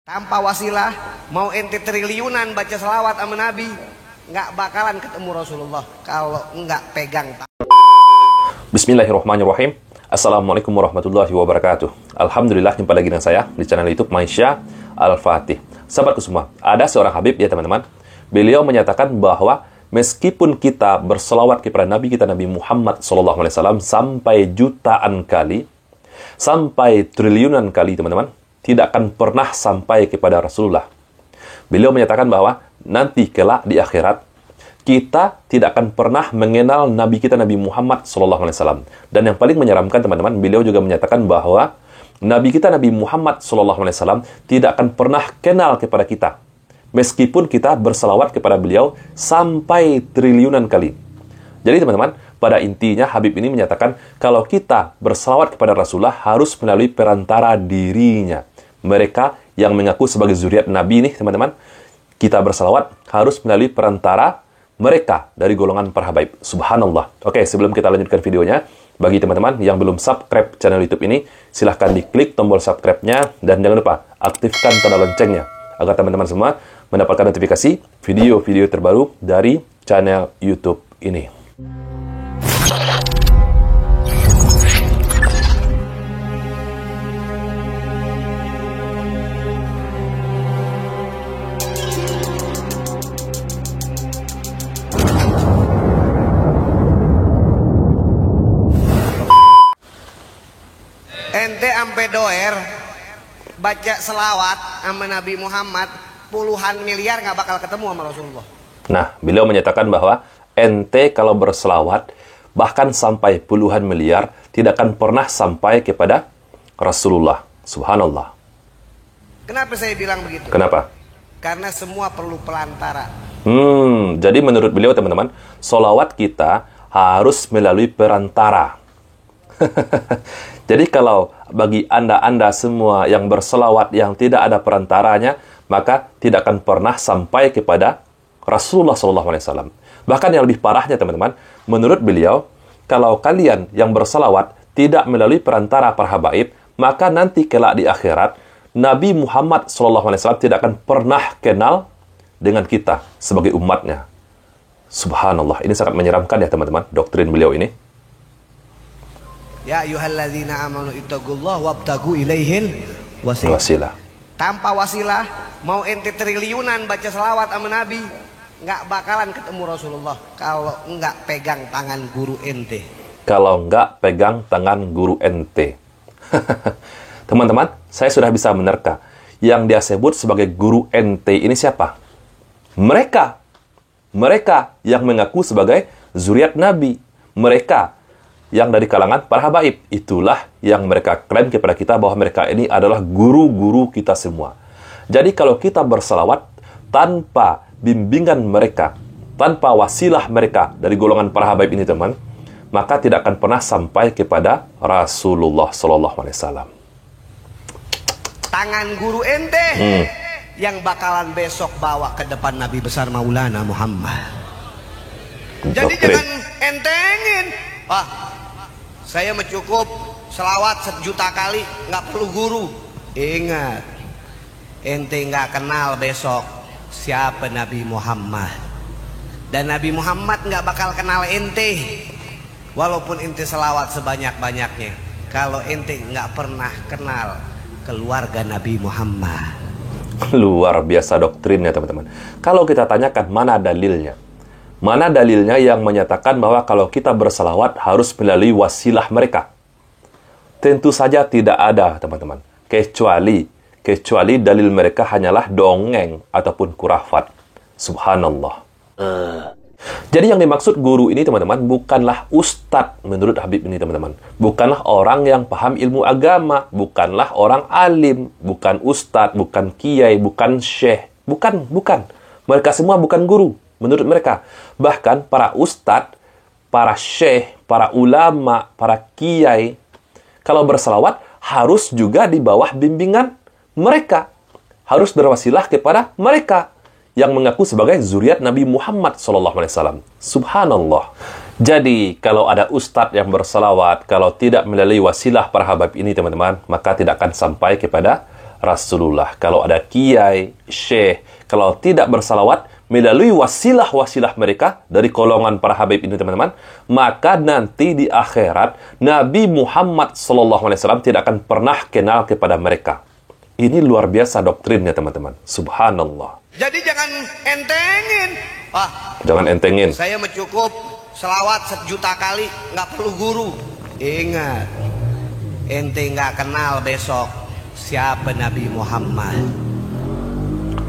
Tanpa wasilah, mau ente triliunan baca selawat sama Nabi, nggak bakalan ketemu Rasulullah kalau nggak pegang. Bismillahirrahmanirrahim. Assalamualaikum warahmatullahi wabarakatuh. Alhamdulillah, jumpa lagi dengan saya di channel YouTube Maisha Al-Fatih. Sahabatku semua, ada seorang Habib ya teman-teman. Beliau menyatakan bahwa meskipun kita berselawat kepada Nabi kita Nabi Muhammad SAW sampai jutaan kali, sampai triliunan kali teman-teman, tidak akan pernah sampai kepada Rasulullah. Beliau menyatakan bahwa nanti kelak di akhirat kita tidak akan pernah mengenal Nabi kita Nabi Muhammad SAW. Dan yang paling menyeramkan teman-teman, beliau juga menyatakan bahwa Nabi kita Nabi Muhammad SAW tidak akan pernah kenal kepada kita, meskipun kita berselawat kepada beliau sampai triliunan kali. Jadi teman-teman, pada intinya Habib ini menyatakan kalau kita berselawat kepada Rasulullah harus melalui perantara dirinya. Mereka yang mengaku sebagai zuriat Nabi ini teman-teman, kita berselawat harus melalui perantara mereka dari golongan para habaib. Subhanallah. Oke, sebelum kita lanjutkan videonya, bagi teman-teman yang belum subscribe channel YouTube ini, silahkan diklik tombol subscribe-nya dan jangan lupa aktifkan tanda loncengnya agar teman-teman semua mendapatkan notifikasi video-video terbaru dari channel YouTube ini. Ente ampe doer baca selawat sama Nabi Muhammad puluhan miliar nggak bakal ketemu sama Rasulullah. Nah, beliau menyatakan bahwa ente kalau berselawat bahkan sampai puluhan miliar tidak akan pernah sampai kepada Rasulullah. Subhanallah. Kenapa saya bilang begitu? Kenapa? Karena semua perlu pelantara. Jadi menurut beliau teman-teman, solawat kita harus melalui perantara. Jadi kalau bagi anda semua yang berselawat yang tidak ada perantaranya, maka tidak akan pernah sampai kepada Rasulullah SAW. Bahkan yang lebih parahnya teman-teman, menurut beliau, kalau kalian yang berselawat tidak melalui perantara para habaib, maka nanti kelak di akhirat, Nabi Muhammad SAW tidak akan pernah kenal dengan kita sebagai umatnya. Subhanallah, ini sangat menyeramkan ya teman-teman, doktrin beliau ini. Ya ayyuhalladzina amanu ittaqullaha wabtagu ilaihil wasilah. Tanpa wasilah, mau ente triliunan baca selawat sama Nabi, nggak bakalan ketemu Rasulullah kalau nggak pegang tangan guru ente. Kalau nggak pegang tangan guru ente. Teman-teman, saya sudah bisa menerka. Yang dia sebut sebagai guru ente ini siapa? Mereka. Mereka yang mengaku sebagai zuriat Nabi. Mereka yang dari kalangan para habaib. Itulah yang mereka klaim kepada kita bahwa mereka ini adalah guru-guru kita semua. Jadi kalau kita berselawat tanpa bimbingan mereka, tanpa wasilah mereka dari golongan para habaib ini teman, maka tidak akan pernah sampai kepada Rasulullah SAW. Tangan guru ente yang bakalan besok bawa ke depan Nabi besar Maulana Muhammad. Jadi jangan entengin. Saya mencukup selawat 1 juta kali, nggak perlu guru. Ingat, ente nggak kenal besok siapa Nabi Muhammad, dan Nabi Muhammad nggak bakal kenal ente. Walaupun ente selawat sebanyak-banyaknya, kalau ente nggak pernah kenal keluarga Nabi Muhammad. Luar biasa doktrinnya teman-teman. Kalau kita tanyakan mana dalilnya? Mana dalilnya yang menyatakan bahwa kalau kita berselawat harus melalui wasilah mereka? Tentu saja tidak ada, teman-teman. Kecuali dalil mereka hanyalah dongeng ataupun kurafat. Subhanallah. Jadi yang dimaksud guru ini, teman-teman, bukanlah ustadz menurut Habib ini, teman-teman. Bukanlah orang yang paham ilmu agama. Bukanlah orang alim. Bukan ustadz, bukan kiai, bukan syekh. Bukan. Mereka semua bukan guru menurut mereka. Bahkan para ustadz, para syekh, para ulama, para kiai, kalau berselawat harus juga di bawah bimbingan mereka. Harus berwasilah kepada mereka yang mengaku sebagai zuriat Nabi Muhammad SAW. Subhanallah. Jadi, kalau ada ustadz yang berselawat, kalau tidak melalui wasilah para habaib ini, teman-teman, maka tidak akan sampai kepada Rasulullah. Kalau ada kiai, syekh, kalau tidak bersalawat melalui wasilah-wasilah mereka dari golongan para habib ini teman-teman, maka nanti di akhirat Nabi Muhammad SAW tidak akan pernah kenal kepada mereka. Ini luar biasa doktrinnya teman-teman. Subhanallah. Jadi jangan entengin. Jangan entengin. Saya cukup selawat 1 juta kali, nggak perlu guru. Ingat, ente nggak kenal besok siapa Nabi Muhammad.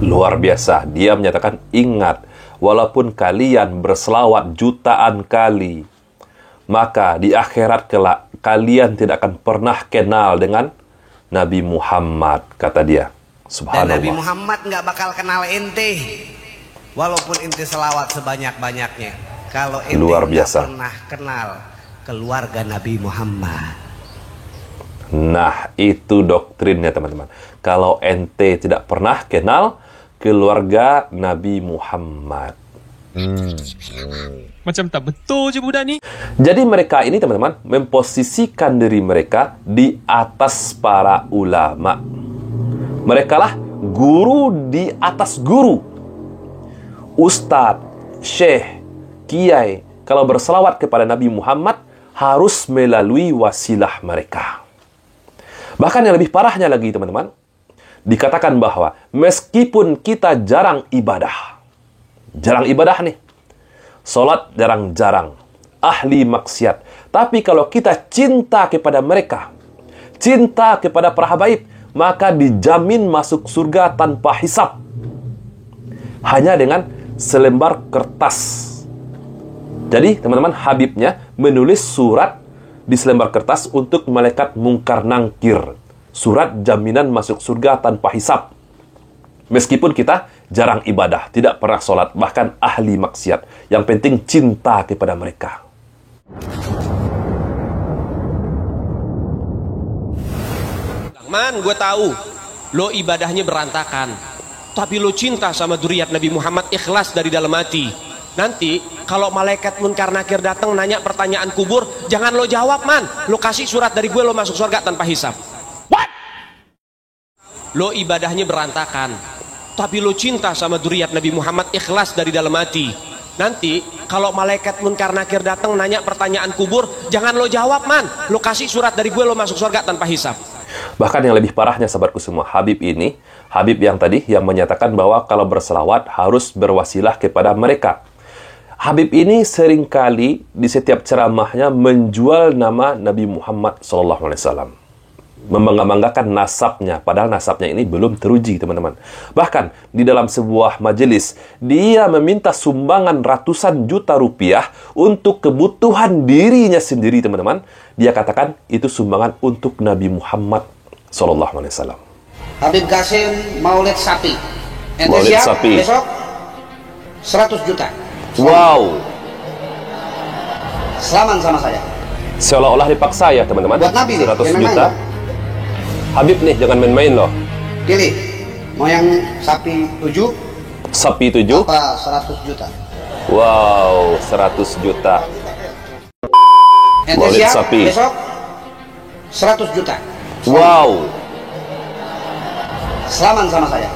Luar biasa. Dia menyatakan, ingat, walaupun kalian berselawat jutaan kali, maka di akhirat kelak kalian tidak akan pernah kenal dengan Nabi Muhammad, kata dia. Subhanallah. Dan Nabi Muhammad nggak bakal kenal ente, walaupun ente selawat sebanyak-banyaknya. Kalau ente luar nggak biasa. pernah kenal keluarga Nabi Muhammad. Nah, itu doktrinnya teman-teman. Kalau ente tidak pernah kenal keluarga Nabi Muhammad. Macam tak betul je budak ni. Jadi mereka ini teman-teman memposisikan diri mereka di atas para ulama. Mereka lah guru di atas guru. Ustadz, syekh, kiai, kalau berselawat kepada Nabi Muhammad harus melalui wasilah mereka. Bahkan yang lebih parahnya lagi teman-teman, dikatakan bahwa meskipun kita jarang ibadah nih, sholat jarang-jarang, ahli maksiat, tapi kalau kita cinta kepada mereka, cinta kepada para habaib, maka dijamin masuk surga tanpa hisab. Hanya dengan selembar kertas. Jadi teman-teman, habibnya menulis surat di selembar kertas untuk malaikat mungkar nangkir. Surat jaminan masuk surga tanpa hisab. Meskipun kita jarang ibadah, tidak pernah sholat, bahkan ahli maksiat. Yang penting cinta kepada mereka. Man, gue tahu lo ibadahnya berantakan, tapi lo cinta sama dzurriyyat Nabi Muhammad, ikhlas dari dalam hati. Nanti kalau malaikat munkar nakir datang nanya pertanyaan kubur, jangan lo jawab, man. Lo kasih surat dari gue, lo masuk surga tanpa hisab. What? Lo ibadahnya berantakan, tapi lo cinta sama dzurriyyat Nabi Muhammad, ikhlas dari dalam hati. Nanti kalau malaikat munkar nakir datang nanya pertanyaan kubur, jangan lo jawab, man. Lo kasih surat dari gue, lo masuk surga tanpa hisab. Bahkan yang lebih parahnya sahabatku semua, Habib ini, Habib yang tadi yang menyatakan bahwa kalau berselawat harus berwasilah kepada mereka. Habib ini seringkali di setiap ceramahnya menjual nama Nabi Muhammad SAW. Membangga-banggakan nasabnya, padahal nasabnya ini belum teruji teman-teman. Bahkan di dalam sebuah majelis, dia meminta sumbangan ratusan juta rupiah untuk kebutuhan dirinya sendiri teman-teman. Dia katakan itu sumbangan untuk Nabi Muhammad SAW. Habib Qasim Maulid sapi. Ente Maulid siap sapi. besok 100 juta. Wow. Selaman sama saya. Seolah-olah dipaksa ya teman-teman. Buat Nabi nih, 100 jangan juta. main. Habib nih, jangan main-main loh. Pilih. Mau yang sapi 7 Sapi 7. apa 100 juta? Wow, 100 juta. Ente Maulid siap sapi. besok 100 juta. Wow. Selaman sama saya.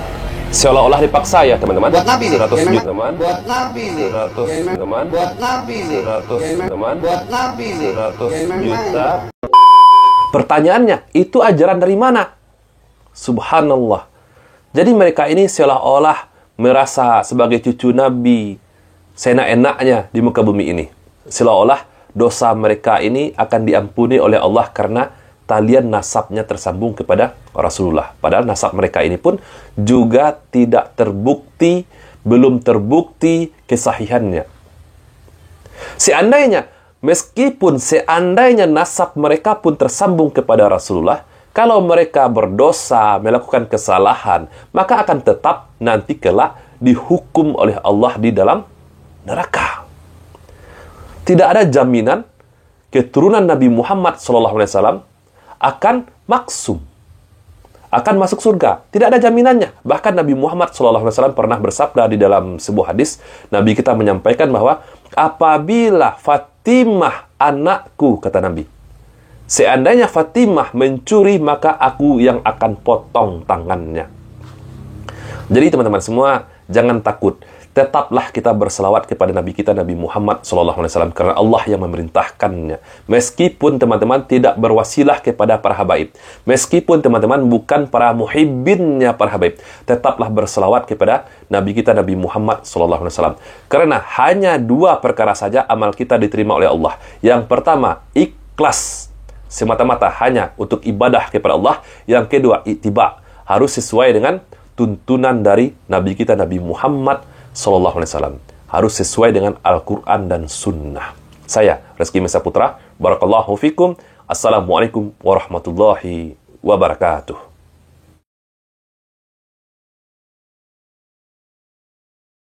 Seolah-olah dipaksa ya teman-teman. Buat Nabi nih. 100 jangan juta main. teman. Buat Nabi nih. 100 Jangan main. teman. Buat Nabi nih. 100 Jangan main. teman. Buat Nabi nih. 100 Jangan main-main. juta. Pertanyaannya, itu ajaran dari mana? Subhanallah. Jadi mereka ini seolah-olah merasa sebagai cucu Nabi, seenak-enaknya di muka bumi ini. Seolah-olah dosa mereka ini akan diampuni oleh Allah karena talian nasabnya tersambung kepada Rasulullah. Padahal nasab mereka ini pun juga tidak terbukti, belum terbukti kesahihannya. Meskipun seandainya nasab mereka pun tersambung kepada Rasulullah, kalau mereka berdosa, melakukan kesalahan, maka akan tetap nanti kelak dihukum oleh Allah di dalam neraka. Tidak ada jaminan keturunan Nabi Muhammad SAW akan maksum, akan masuk surga. Tidak ada jaminannya. Bahkan Nabi Muhammad SAW pernah bersabda di dalam sebuah hadis, Nabi kita menyampaikan bahwa apabila Fatimah anakku, kata Nabi, Seandainya Fatimah mencuri, maka aku yang akan potong tangannya. Jadi teman-teman semua, jangan takut. Tetaplah kita berselawat kepada Nabi kita, Nabi Muhammad SAW, karena Allah yang memerintahkannya. Meskipun teman-teman tidak berwasilah kepada para habaib, meskipun teman-teman bukan para muhibbinnya para habaib, tetaplah berselawat kepada Nabi kita, Nabi Muhammad SAW. Karena hanya 2 perkara saja amal kita diterima oleh Allah. Yang pertama, ikhlas, semata-mata hanya untuk ibadah kepada Allah. Yang kedua, ittiba, harus sesuai dengan tuntunan dari Nabi kita, Nabi Muhammad SAW. Harus sesuai dengan Al-Quran dan Sunnah. Saya, Reski Mesa Putra, Barakallahu fikum. Assalamualaikum warahmatullahi wabarakatuh.